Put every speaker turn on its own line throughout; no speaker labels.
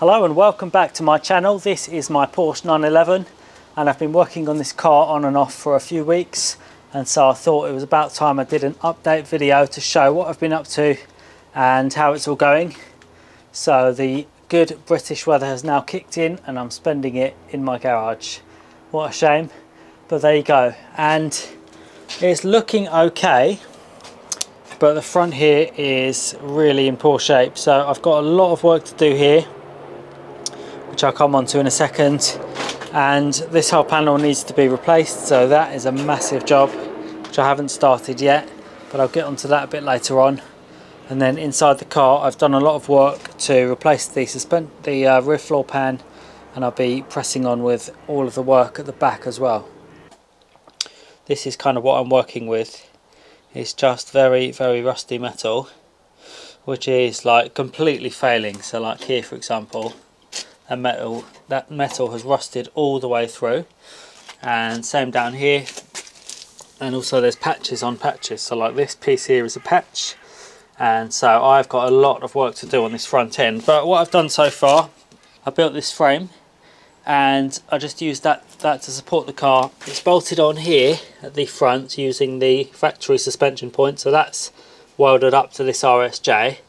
Hello and welcome back to my channel. This is my Porsche 911 and I've been working on this car on and off for a few weeks, and so I thought it was about time I did an update video to show what I've been up to and how it's all going. So the good British weather has now kicked in and I'm spending it in my garage. What a shame, but there you go. And it's looking okay, but the front here is really in poor shape. So I've got a lot of work to do here, which I'll come on to in a second, and this whole panel needs to be replaced, so that is a massive job which I haven't started yet, but I'll get onto that a bit later on. And then inside the car I've done a lot of work to replace the rear floor pan, and I'll be pressing on with all of the work at the back as well. This is kind of what I'm working with. It's just very rusty metal, which is like completely failing. So like here for example, that metal has rusted all the way through, and same down here, and also there's patches on patches. So like this piece here is a patch, and so I've got a lot of work to do on this front end. But what I've done so far, I built this frame and I just used that to support the car. It's bolted on here at the front using the factory suspension point, so that's welded up to this RSJ.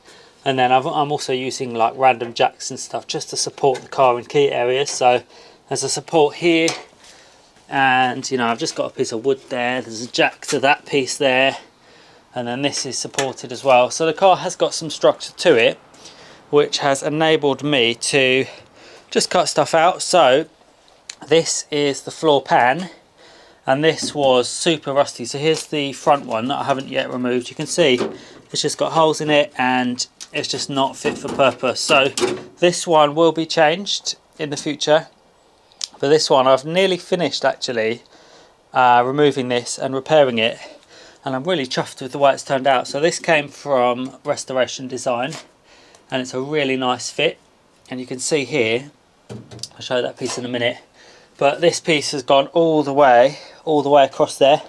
And then I'm also using like random jacks and stuff just to support the car in key areas. So there's a support here, and you know, I've just got a piece of wood there, there's a jack to that piece there, and then this is supported as well. So the car has got some structure to it, which has enabled me to just cut stuff out. So this is the floor pan, and this was super rusty. So here's the front one that I haven't yet removed. You can see it's just got holes in it and it's just not fit for purpose. So this one will be changed in the future, but this one I've nearly finished actually removing this and repairing it, and I'm really chuffed with the way it's turned out. So this came from Restoration Design and it's a really nice fit, and you can see here, I'll show you that piece in a minute, but this piece has gone all the way across there,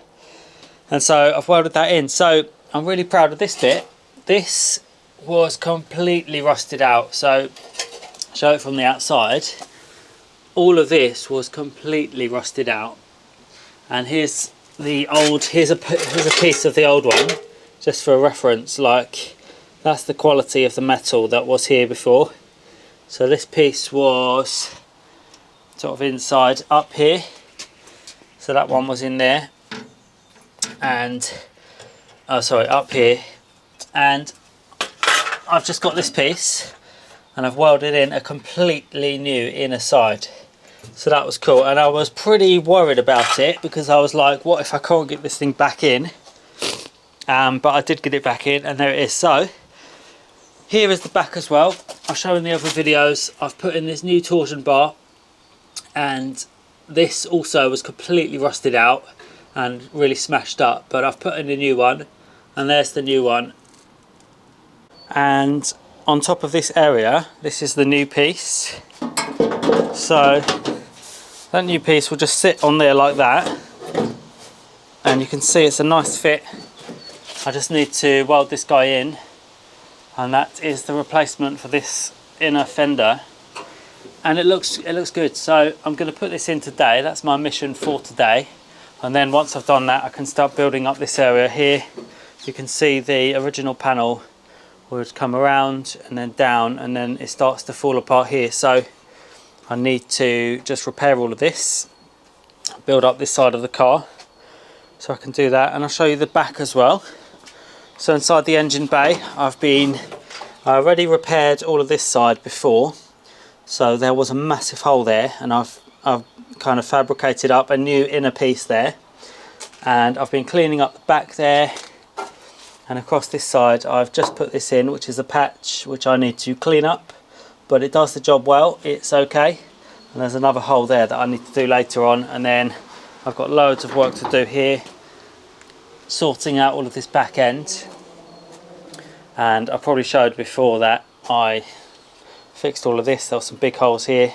and so I've welded that in. So I'm really proud of this bit. This was completely rusted out, so show it from the outside. All of this was completely rusted out, and here's a piece of the old one, just for a reference. Like, that's the quality of the metal that was here before. So this piece was sort of inside up here, so that one was in there, and up here, and I've just got this piece and I've welded in a completely new inner side. So that was cool, and I was pretty worried about it because I was like, what if I can't get this thing back in? But I did get it back in, and there it is. So here is the back as well. I'll show in the other videos. I've put in this new torsion bar, and this also was completely rusted out and really smashed up, but I've put in a new one, and there's the new one. And on top of this area, this is the new piece. So that new piece will just sit on there like that, and you can see it's a nice fit. I just need to weld this guy in, and that is the replacement for this inner fender, and it looks good. So I'm going to put this in today. That's my mission for today, and then once I've done that I can start building up this area here. You can see the original panel would come around and then down, and then it starts to fall apart here. So I need to just repair all of this, build up this side of the car, so I can do that. And I'll show you the back as well. So inside the engine bay, I already repaired all of this side before, so there was a massive hole there, and I've kind of fabricated up a new inner piece there, and I've been cleaning up the back there. And across this side I've just put this in, which is a patch which I need to clean up, but it does the job well, it's okay. And there's another hole there that I need to do later on, and then I've got loads of work to do here, sorting out all of this back end. And I probably showed before that I fixed all of this. There were some big holes here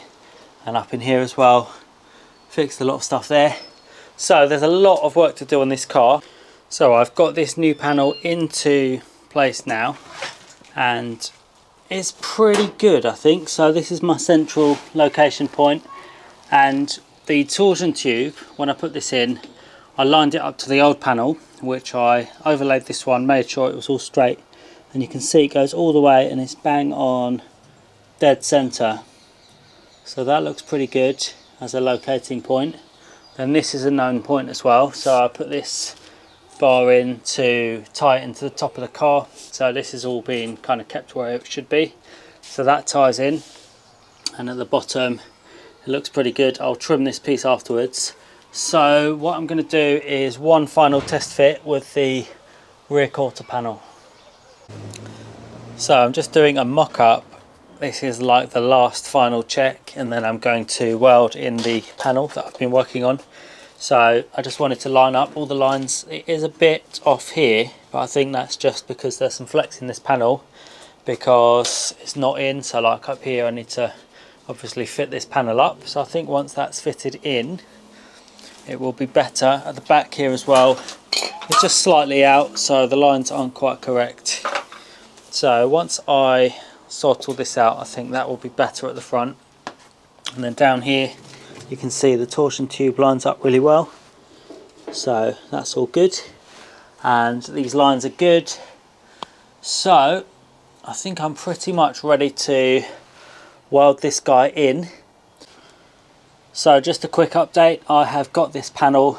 and up in here as well, fixed a lot of stuff there. So there's a lot of work to do on this car. So I've got this new panel into place now, and is pretty good, I think. So this is my central location point, and the torsion tube, when I put this in, I lined it up to the old panel, which I overlaid this one, made sure it was all straight, and you can see it goes all the way and it's bang on dead center. So that looks pretty good as a locating point. Then this is a known point as well, so I put this bar in to tie it into the top of the car, so this is all being kind of kept where it should be. So that ties in, and at the bottom it looks pretty good. I'll trim this piece afterwards. So what I'm going to do is one final test fit with the rear quarter panel. So I'm just doing a mock-up. This is like the last final check, and then I'm going to weld in the panel that I've been working on. So I just wanted to line up all the lines. It is a bit off here, but I think that's just because there's some flex in this panel because it's not in. So like up here I need to obviously fit this panel up. So I think once that's fitted in, it will be better. At the back here as well, it's just slightly out, so the lines aren't quite correct. So once I sort all this out, I think that will be better at the front. And then down here you can see the torsion tube lines up really well, so that's all good, and these lines are good. So I think I'm pretty much ready to weld this guy in. So just a quick update, I have got this panel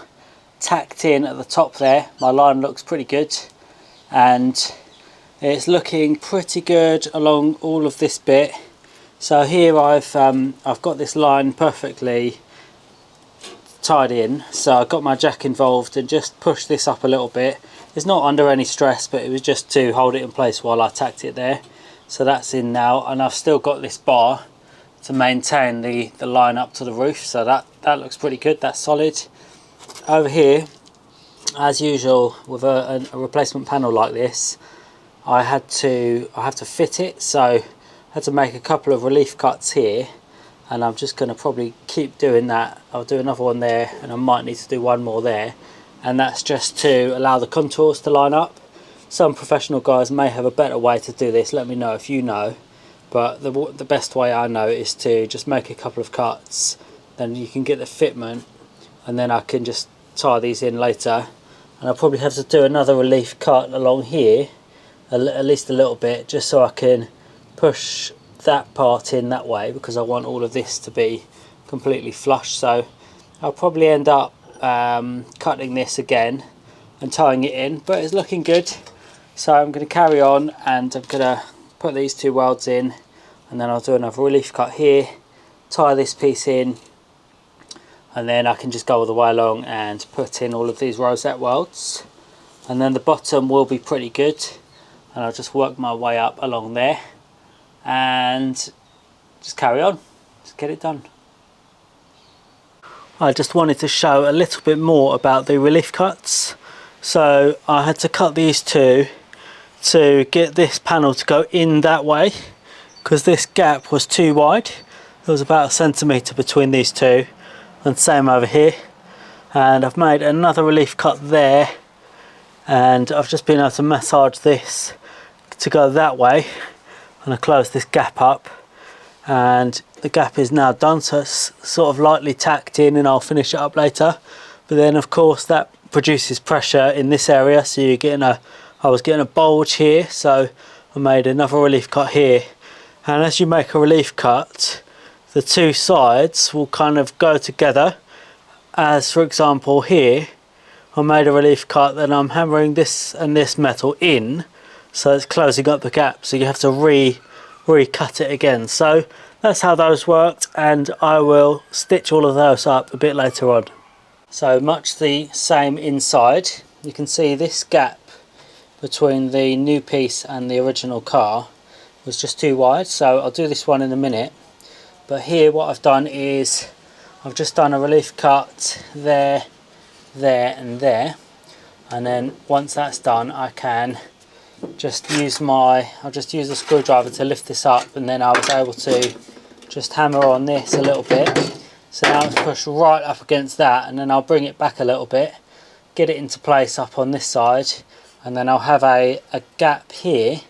tacked in at the top there. My line looks pretty good, and it's looking pretty good along all of this bit. So here I've got this line perfectly tied in, so I got my jack involved and just pushed this up a little bit. It's not under any stress, but it was just to hold it in place while I tacked it there. So that's in now, and I've still got this bar to maintain the line up to the roof, so that looks pretty good, that's solid. Over here, as usual with a replacement panel like this, I have to fit it, so I had to make a couple of relief cuts here, and I'm just going to probably keep doing that. I'll do another one there, and I might need to do one more there, and that's just to allow the contours to line up. Some professional guys may have a better way to do this, let me know if you know, but the best way I know is to just make a couple of cuts, then you can get the fitment, and then I can just tie these in later. And I'll probably have to do another relief cut along here, at least a little bit, just so I can push that part in that way, because I want all of this to be completely flush. So I'll probably end up cutting this again and tying it in, but it's looking good. So I'm going to carry on, and I'm going to put these two welds in, and then I'll do another relief cut here, tie this piece in, and then I can just go all the way along and put in all of these rosette welds, and then the bottom will be pretty good. And I'll just work my way up along there and just carry on, just get it done. I just wanted to show a little bit more about the relief cuts. So I had to cut these two to get this panel to go in that way, because this gap was too wide. There was about 1 centimetre between these two, and same over here. And I've made another relief cut there, and I've just been able to massage this to go that way, and I close this gap up, and the gap is now done, so it's sort of lightly tacked in, and I'll finish it up later. But then of course that produces pressure in this area, so you're getting I was getting a bulge here, so I made another relief cut here. And as you make a relief cut, the two sides will kind of go together. As for example here, I made a relief cut, then I'm hammering this and this metal in, so it's closing up the gap, so you have to recut it again. So that's how those worked, and I will stitch all of those up a bit later on. So much the same inside. You can see this gap between the new piece and the original car was just too wide, so I'll do this one in a minute. But here what I've done is I've just done a relief cut there, there and there, and then once that's done I can just use I'll just use the screwdriver to lift this up, and then I was able to just hammer on this a little bit. So now it's pushed right up against that, and then I'll bring it back a little bit, get it into place up on this side, and then I'll have a gap here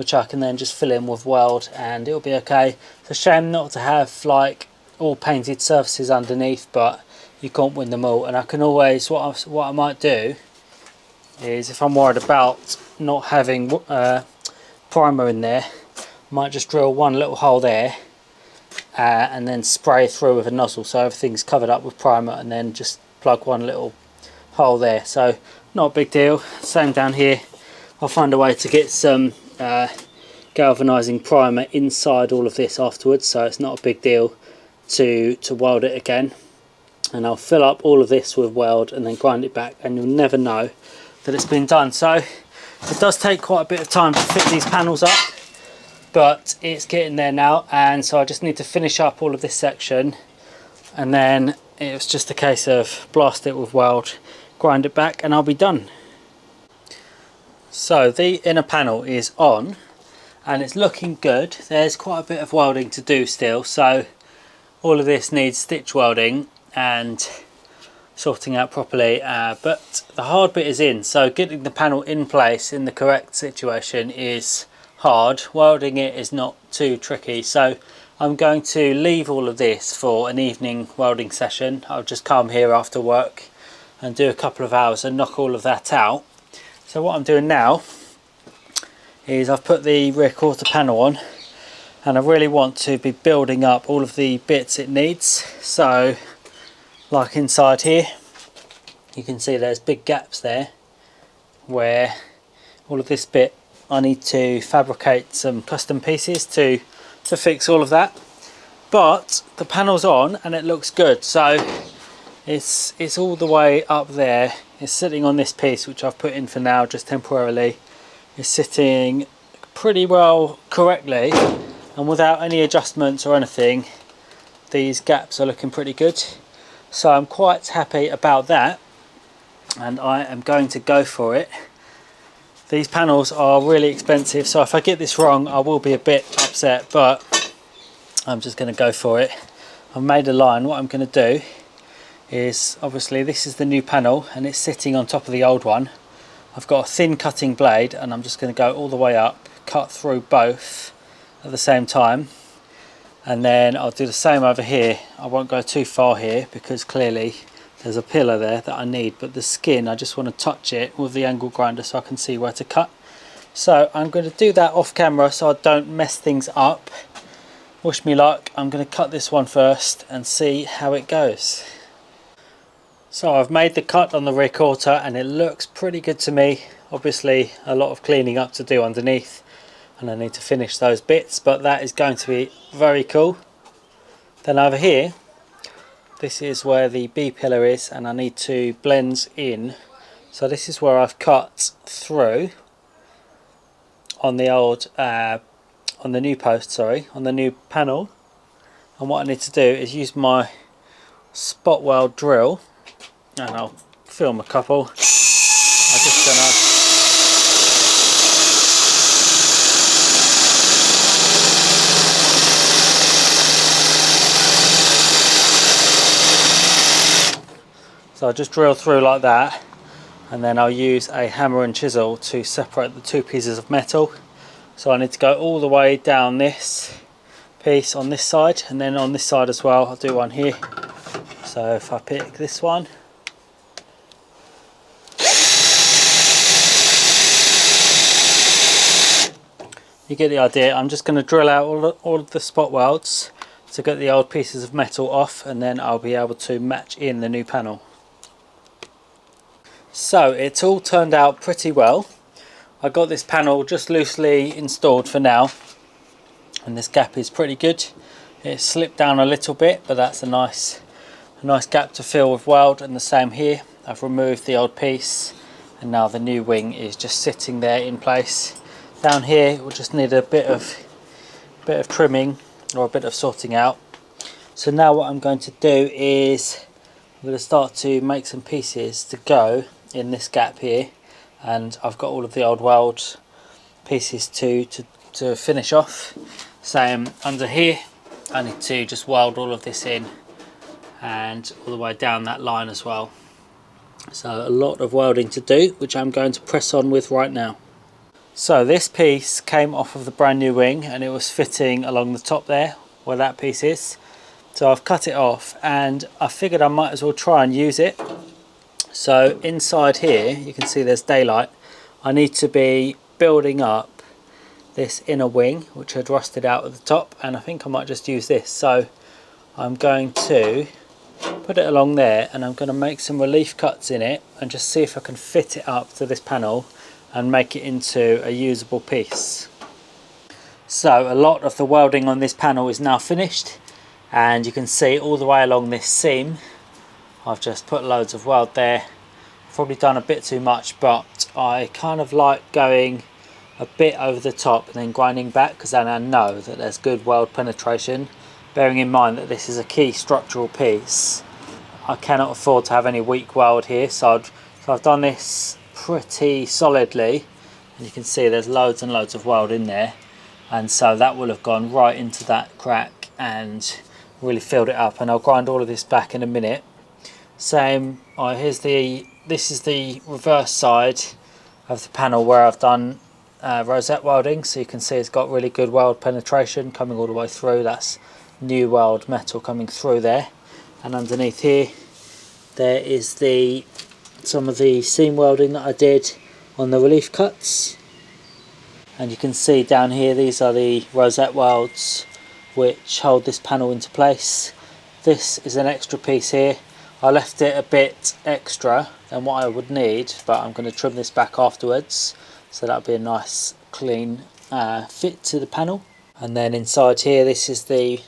which I can then just fill in with weld and it'll be okay. It's a shame not to have like all painted surfaces underneath, but you can't win them all. And I can always, what I might do is, if I'm worried about not having primer in there, I might just drill one little hole there and then spray through with a nozzle so everything's covered up with primer, and then just plug one little hole there. So not a big deal. Same down here. I'll find a way to get some galvanizing primer inside all of this afterwards, so it's not a big deal to weld it again. And I'll fill up all of this with weld and then grind it back, and you'll never know that it's been done. So it does take quite a bit of time to fit these panels up, but it's getting there now. And so I just need to finish up all of this section, and then it was just a case of blast it with weld, grind it back, and I'll be done. So the inner panel is on and it's looking good. There's quite a bit of welding to do still, so all of this needs stitch welding and sorting out properly, but the hard bit is in. So getting the panel in place in the correct situation is hard. Welding it is not too tricky, so I'm going to leave all of this for an evening welding session. I'll just come here after work and do a couple of hours and knock all of that out. So what I'm doing now is I've put the rear quarter panel on, and I really want to be building up all of the bits it needs. So like inside here, you can see there's big gaps there where all of this bit I need to fabricate some custom pieces to fix all of that. But the panel's on and it looks good, so it's all the way up there. It's sitting on this piece which I've put in for now just temporarily. It's sitting pretty well correctly, and without any adjustments or anything, these gaps are looking pretty good. So I'm quite happy about that, and I am going to go for it. These panels are really expensive, so if I get this wrong I will be a bit upset, but I'm just going to go for it. I've made a line. What I'm going to do is, obviously this is the new panel and it's sitting on top of the old one. I've got a thin cutting blade and I'm just going to go all the way up, cut through both at the same time, and then I'll do the same over here. I won't go too far here because clearly there's a pillar there that I need, but the skin I just want to touch it with the angle grinder so I can see where to cut. So I'm going to do that off camera so I don't mess things up. Wish me luck. I'm going to cut this one first and see how it goes. So I've made the cut on the rear quarter and it looks pretty good to me. Obviously a lot of cleaning up to do underneath and I need to finish those bits, but that is going to be very cool. Then over here, this is where the B pillar is and I need to blend in. So this is where I've cut through on the old on the new post, sorry, on the new panel. And what I need to do is use my spot weld drill, and I'll film a couple. I'm just gonna I'll just drill through like that, and then I'll use a hammer and chisel to separate the two pieces of metal. So I need to go all the way down this piece on this side, and then on this side as well. I'll do one here. So if I pick this one, you get the idea. I'm just going to drill out all of the spot welds to get the old pieces of metal off, and then I'll be able to match in the new panel. So it's all turned out pretty well. I got this panel just loosely installed for now, and this gap is pretty good. It slipped down a little bit, but that's a nice gap to fill with weld. And the same here. I've removed the old piece and now the new wing is just sitting there in place. Down here we'll just need a bit of trimming or a bit of sorting out. So now what I'm going to do is I'm going to start to make some pieces to go in this gap here, and I've got all of the old weld pieces to finish off. Same under here, I need to just weld all of this in and all the way down that line as well. So a lot of welding to do, which I'm going to press on with right now. So this piece came off of the brand new wing and it was fitting along the top there where that piece is. So I've cut it off and I figured I might as well try and use it. So inside here you can see there's daylight. I need to be building up this inner wing which had rusted out at the top, and I think I might just use this. So I'm going to put it along there and I'm going to make some relief cuts in it and just see if I can fit it up to this panel and make it into a usable piece. So a lot of the welding on this panel is now finished, and you can see all the way along this seam I've just put loads of weld there. I've probably done a bit too much, but I kind of like going a bit over the top and then grinding back, because then I know that there's good weld penetration, bearing in mind that this is a key structural piece. I cannot afford to have any weak weld here, so I've done this pretty solidly, and you can see there's loads and loads of weld in there, and so that will have gone right into that crack and really filled it up. And I'll grind all of this back in a minute. Same, this is the reverse side of the panel where I've done rosette welding, so you can see it's got really good weld penetration coming all the way through. That's new weld metal coming through there, and underneath here there is some of the seam welding that I did on the relief cuts, and you can see down here these are the rosette welds which hold this panel into place. This is an extra piece here. I left it a bit extra than what I would need, but I'm going to trim this back afterwards, so that'll be a nice clean fit to the panel. And then inside here, this is the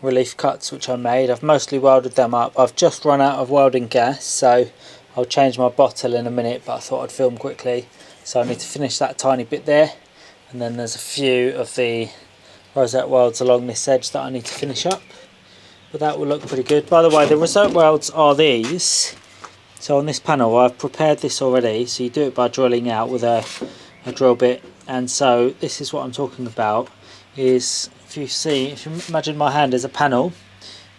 relief cuts which I made. I've mostly welded them up. I've just run out of welding gas, so I'll change my bottle in a minute, but I thought I'd film quickly. So I need to finish that tiny bit there, and then there's a few of the rosette welds along this edge that I need to finish up, but that will look pretty good. By the way, the rosette welds are these. So on this panel I've prepared this already, so you do it by drilling out with a drill bit. And so this is what I'm talking about, is if you imagine my hand as a panel,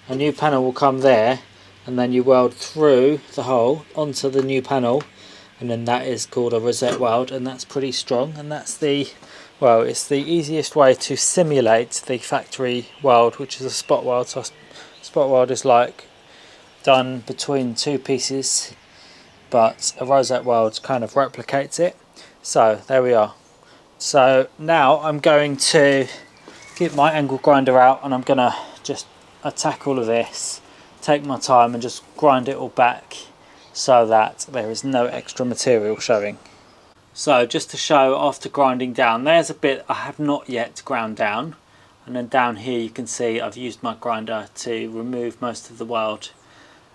a new panel will come there, and then you weld through the hole onto the new panel, and then that is called a rosette weld, and that's pretty strong. And that's it's the easiest way to simulate the factory weld, which is a spot weld. So spot weld is like done between two pieces, but a rosette weld kind of replicates it. So there we are. So now I'm going to get my angle grinder out, and I'm going to just attack all of this, take my time and just grind it all back so that there is no extra material showing. So just to show, after grinding down, there's a bit I have not yet ground down, and then down here you can see I've used my grinder to remove most of the weld,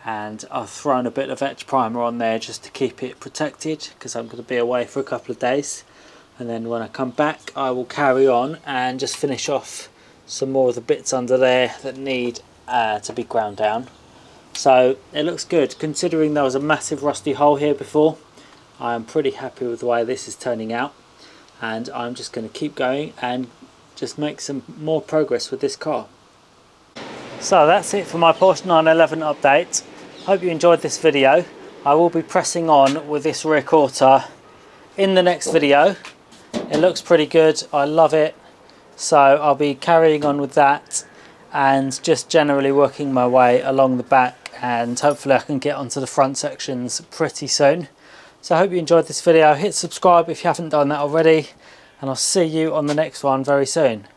and I've thrown a bit of etch primer on there just to keep it protected, because I'm going to be away for a couple of days. And then when I come back I will carry on and just finish off some more of the bits under there that need to be ground down. So it looks good, considering there was a massive rusty hole here before. I am pretty happy with the way this is turning out, and I'm just going to keep going and just make some more progress with this car. So that's it for my Porsche 911 update. Hope you enjoyed this video. I will be pressing on with this rear quarter in the next video. It looks pretty good, I love it, so I'll be carrying on with that and just generally working my way along the back, and hopefully I can get onto the front sections pretty soon. So I hope you enjoyed this video. Hit subscribe if you haven't done that already, and I'll see you on the next one very soon.